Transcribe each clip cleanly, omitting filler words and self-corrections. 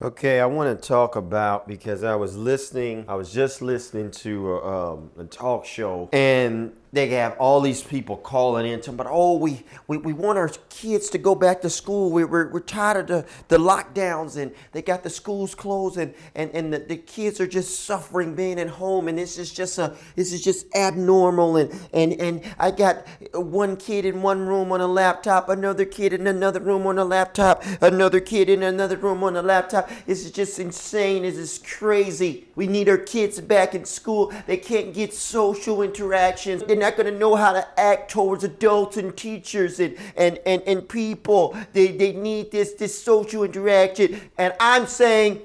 Okay, I want to talk about because I was just listening to a talk show, and they have all these people calling in talking about, oh, we want our kids to go back to school. We're tired of the lockdowns, and they got the schools closed, and the kids are just suffering being at home, and this is just abnormal, and I got one kid in one room on a laptop, another kid in another room on a laptop, another kid in another room on a laptop. This is just insane. This is crazy. We need our kids back in school. They can't get social interactions. They're not going to know how to act towards adults and teachers and people. They need this social interaction. And I'm saying,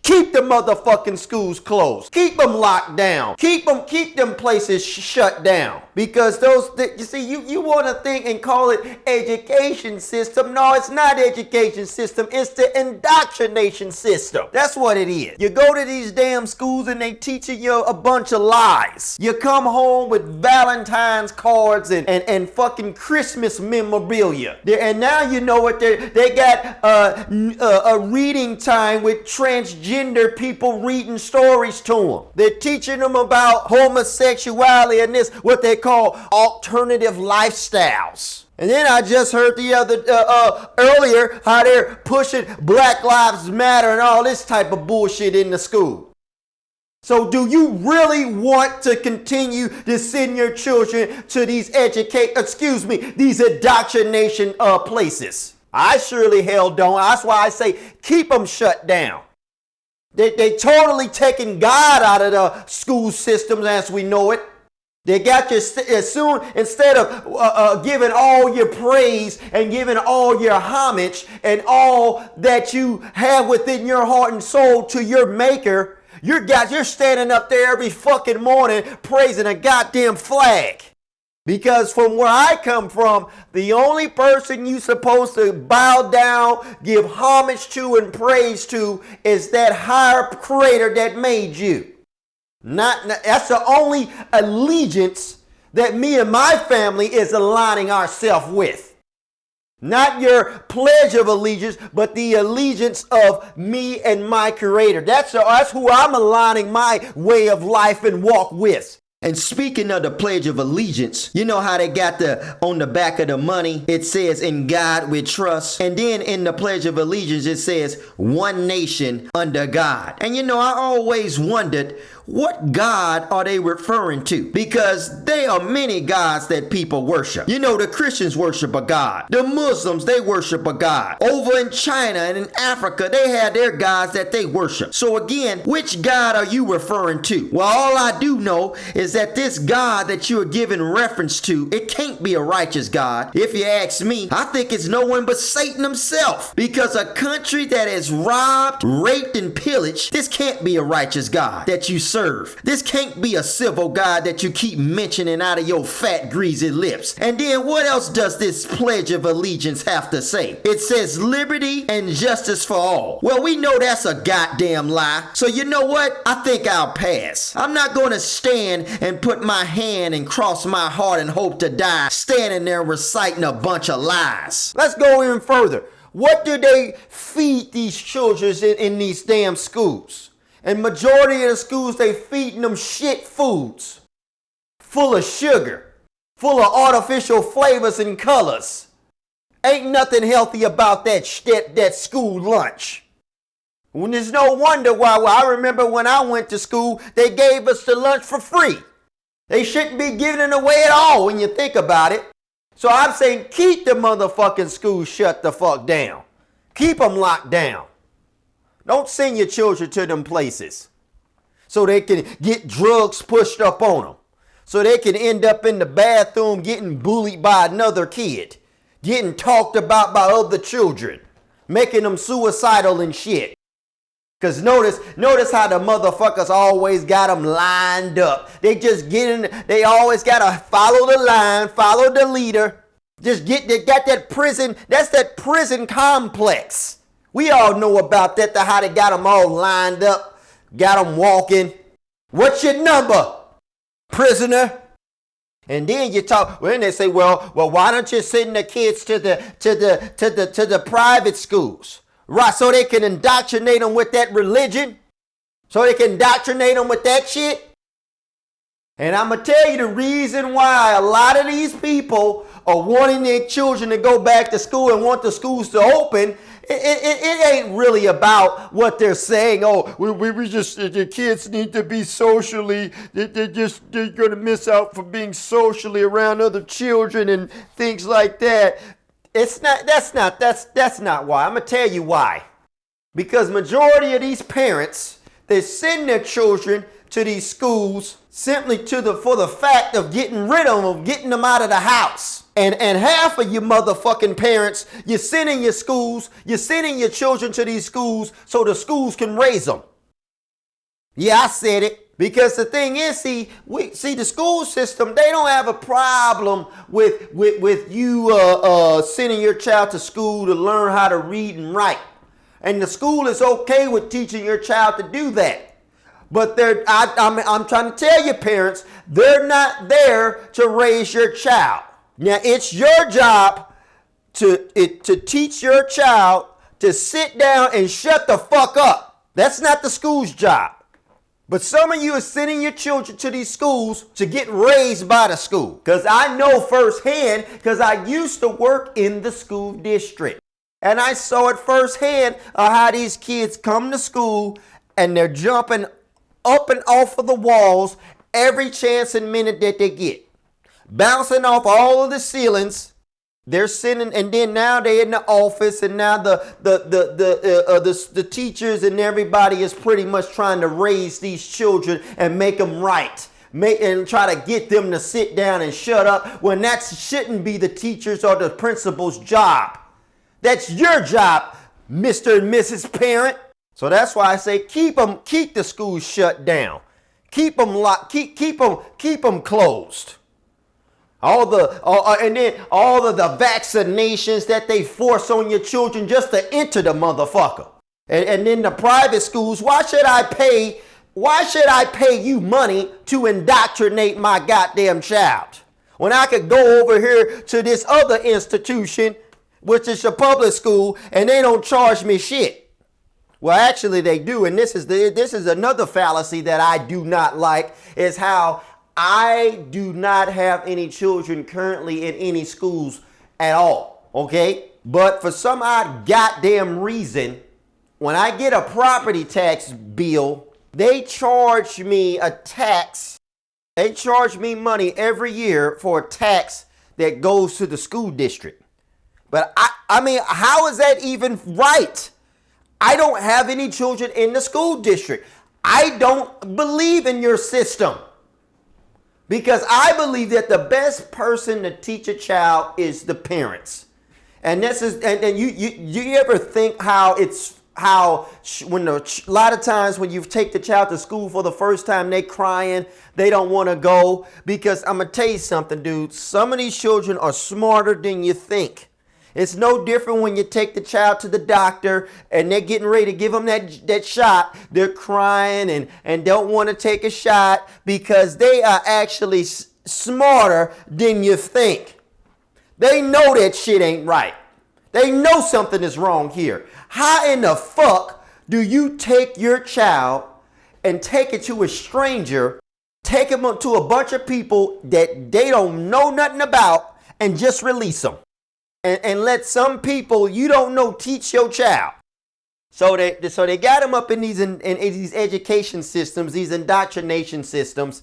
keep the motherfucking schools closed. Keep them locked down. Keep them places shut down. Because you see, you want to think and call it education system. No, it's not education system. It's the indoctrination system. That's what it is. You go to these damn schools and they teaching you a bunch of lies. You come home with Valentine's cards and fucking Christmas memorabilia. And now you know what they got a reading time with transgender people reading stories to them. They're teaching them about homosexuality and this, what they call alternative lifestyles. And then I just heard the other earlier how they're pushing Black Lives Matter and all this type of bullshit in the school. So do you really want to continue to send your children to these these indoctrination places? I surely hell don't. That's why I say keep them shut down. They totally taking God out of the school systems as we know it. They got you as soon, instead of giving all your praise and giving all your homage and all that you have within your heart and soul to your maker, you're standing up there every fucking morning praising a goddamn flag. Because from where I come from, the only person you supposed to bow down, give homage to, and praise to is that higher creator that made you. That's the only allegiance that me and my family is aligning ourselves with. Not your pledge of allegiance, but the allegiance of me and my creator. That's who I'm aligning my way of life and walk with. And speaking of the Pledge of Allegiance, you know how they got on the back of the money, it says, "In God we trust." And then in the Pledge of Allegiance, it says, "One nation under God." And you know, I always wondered, what God are they referring to? Because there are many gods that people worship. You know, the Christians worship a God. The Muslims, they worship a God. Over in China and in Africa, they have their gods that they worship. So again, which God are you referring to? Well, all I do know is that this God that you are giving reference to, it can't be a righteous God. If you ask me, I think it's no one but Satan himself. Because a country that is robbed, raped, and pillaged, this can't be a righteous God that you serve. This can't be a civil God that you keep mentioning out of your fat, greasy lips. And then what else does this Pledge of Allegiance have to say? It says liberty and justice for all. Well, we know that's a goddamn lie. So you know what? I think I'll pass. I'm not going to stand and put my hand and cross my heart and hope to die standing there reciting a bunch of lies. Let's go even further. What do they feed these children in these damn schools? And majority of the schools, they feeding them shit foods. Full of sugar. Full of artificial flavors and colors. Ain't nothing healthy about that school lunch. When there's no wonder why. I remember when I went to school, they gave us the lunch for free. They shouldn't be giving it away at all when you think about it. So I'm saying keep the motherfucking schools shut the fuck down. Keep them locked down. Don't send your children to them places so they can get drugs pushed up on them. So they can end up in the bathroom getting bullied by another kid. Getting talked about by other children. Making them suicidal and shit. Because notice how the motherfuckers always got them lined up. They always got to follow the line, follow the leader. They got that prison, that's that prison complex. We all know about that, how they got them all lined up, got them walking. What's your number, prisoner? And then you talk, when they say, well, why don't you send the kids to the private schools? Right, so they can indoctrinate them with that religion. So they can indoctrinate them with that shit. And I'm going to tell you the reason why a lot of these people are wanting their children to go back to school and want the schools to open. It ain't really about what they're saying. Oh, we just, the kids need to be socially, they're going to miss out for being socially around other children and things like that. That's not why. I'm going to tell you why. Because majority of these parents, they send their children to these schools simply for the fact of getting rid of them, getting them out of the house. And half of you motherfucking parents, you're sending your children to these schools so the schools can raise them. Yeah, I said it. Because the thing is, the school system, they don't have a problem with you sending your child to school to learn how to read and write. And the school is okay with teaching your child to do that. But I'm trying to tell you, parents, they're not there to raise your child. Now, it's your job to teach your child to sit down and shut the fuck up. That's not the school's job. But some of you are sending your children to these schools to get raised by the school. Because I know firsthand, because I used to work in the school district. And I saw it firsthand how these kids come to school and they're jumping up and off of the walls every chance and minute that they get. Bouncing off all of the ceilings. They're sitting, and then now they're in the office, and now the teachers and everybody is pretty much trying to raise these children and make them right. And try to get them to sit down and shut up when that shouldn't be the teacher's or the principal's job. That's your job, Mr. and Mrs. Parent. So that's why I say keep the schools shut down. Keep them locked, keep them closed. All of the vaccinations that they force on your children just to enter the motherfucker. And then the private schools, why should I pay you money to indoctrinate my goddamn child? When I could go over here to this other institution, which is a public school, and they don't charge me shit. Well, actually they do, and this is another fallacy that I do not like, is how I do not have any children currently in any schools at all, okay? But for some odd goddamn reason, when I get a property tax bill, they charge me a tax. They charge me money every year for a tax that goes to the school district. But I mean, how is that even right? I don't have any children in the school district. I don't believe in your system. Because I believe that the best person to teach a child is the parents. And this is, and you ever think how a lot of times when you take the child to school for the first time, they crying, they don't want to go. Because I'm going to tell you something, dude. Some of these children are smarter than you think. It's no different when you take the child to the doctor and they're getting ready to give them that shot. They're crying and don't want to take a shot because they are actually smarter than you think. They know that shit ain't right. They know something is wrong here. How in the fuck do you take your child and take it to a stranger, take them to a bunch of people that they don't know nothing about and just release them? And let some people you don't know teach your child. So they got them up in these education systems, these indoctrination systems,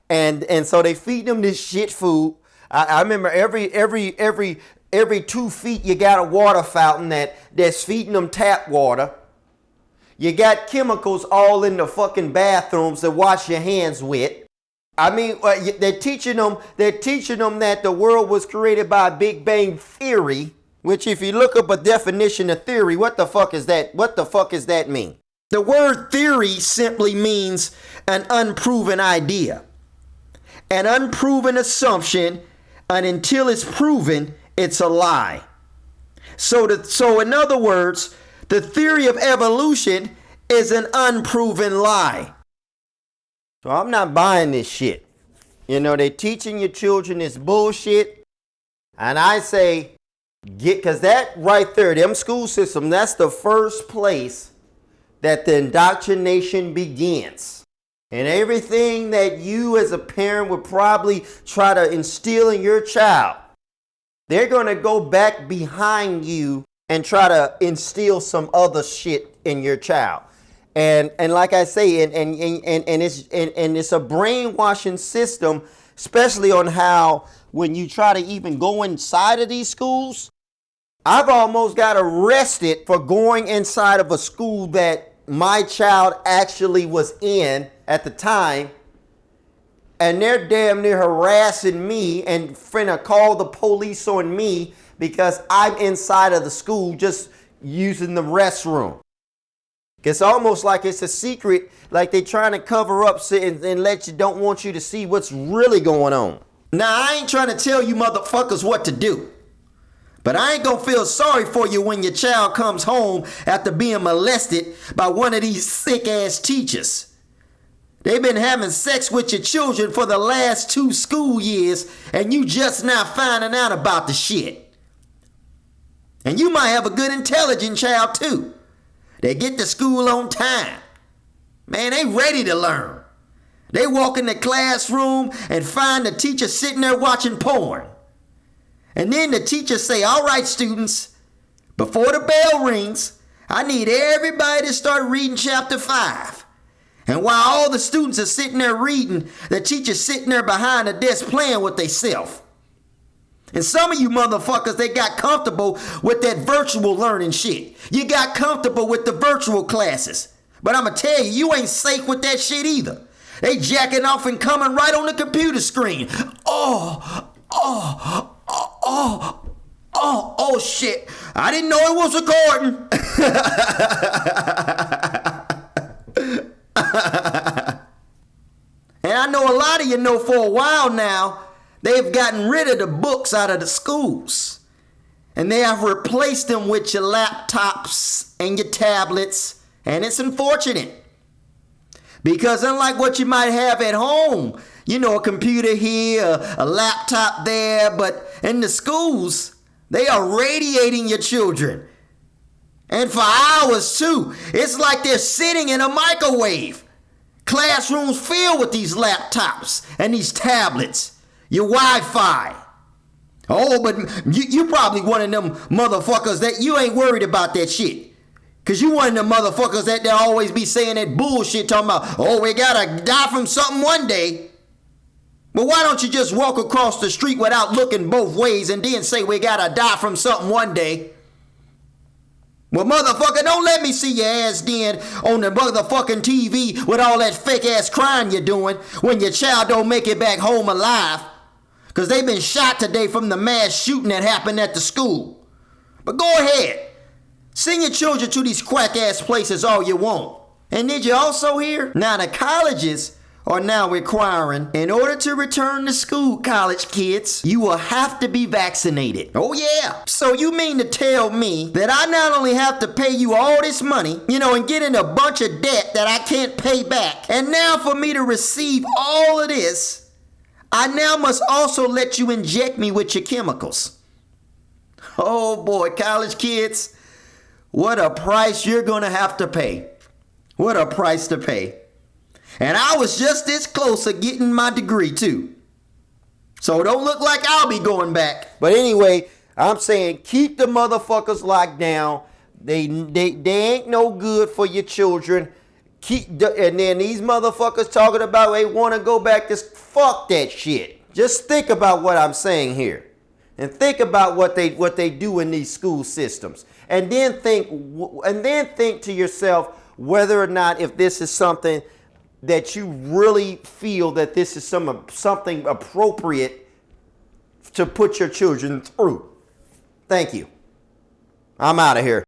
and so they feed them this shit food. I remember every 2 feet you got a water fountain that's feeding them tap water. You got chemicals all in the fucking bathrooms to wash your hands with. I mean, they're teaching them that the world was created by Big Bang Theory, which if you look up a definition of theory, what the fuck is that? What the fuck does that mean? The word theory simply means an unproven idea, an unproven assumption, and until it's proven, it's a lie. So in other words, the theory of evolution is an unproven lie. So I'm not buying this shit. You know, they're teaching your children this bullshit. And I say, Because that right there, them school system, that's the first place that the indoctrination begins. And everything that you as a parent would probably try to instill in your child, they're going to go back behind you and try to instill some other shit in your child. And like I say, it's a brainwashing system, especially on how when you try to even go inside of these schools. I've almost got arrested for going inside of a school that my child actually was in at the time, and they're damn near harassing me and finna call the police on me because I'm inside of the school just using the restroom. It's almost like it's a secret, like they're trying to cover up and let you, don't want you to see what's really going on. Now, I ain't trying to tell you motherfuckers what to do, but I ain't gonna feel sorry for you when your child comes home after being molested by one of these sick ass teachers. They've been having sex with your children for the last 2 school years, and you just now finding out about the shit. And you might have a good intelligent child too. They get to school on time. Man, they ready to learn. They walk in the classroom and find the teacher sitting there watching porn. And then the teacher say, all right, students, before the bell rings, I need everybody to start reading chapter 5. And while all the students are sitting there reading, the teacher's sitting there behind the desk playing with themselves. And some of you motherfuckers, they got comfortable with that virtual learning shit. You got comfortable with the virtual classes. But I'ma tell you, you ain't safe with that shit either. They jacking off and coming right on the computer screen. Oh, shit. I didn't know it was recording. And I know a lot of you know for a while now, they've gotten rid of the books out of the schools. And they have replaced them with your laptops and your tablets. And it's unfortunate. Because unlike what you might have at home, you know, a computer here, a laptop there, but in the schools, they are radiating your children. And for hours too. It's like they're sitting in a microwave. Classrooms filled with these laptops and these tablets. Your Wi-Fi. Oh, but you probably one of them motherfuckers that you ain't worried about that shit. Because you one of them motherfuckers that always be saying that bullshit talking about, oh, we gotta die from something one day. But why don't you just walk across the street without looking both ways and then say we gotta die from something one day? Well, motherfucker, don't let me see your ass then on the motherfucking TV with all that fake ass crying you're doing when your child don't make it back home alive. Because they've been shot today from the mass shooting that happened at the school. But go ahead. Send your children to these quack ass places all you want. And did you also hear? Now the colleges are now requiring, in order to return to school, college kids, you will have to be vaccinated. Oh yeah. So you mean to tell me that I not only have to pay you all this money, and get in a bunch of debt that I can't pay back, and now for me to receive all of this, I now must also let you inject me with your chemicals. Oh boy, college kids. What a price you're going to have to pay. What a price to pay. And I was just this close to getting my degree too. So don't look like I'll be going back. But anyway, I'm saying keep the motherfuckers locked down. They ain't no good for your children. And then these motherfuckers talking about they want to go back to fuck that shit. Just think about what I'm saying here. And think about what they do in these school systems. And then think to yourself whether or not if this is something that you really feel that this is something appropriate to put your children through. Thank you. I'm out of here.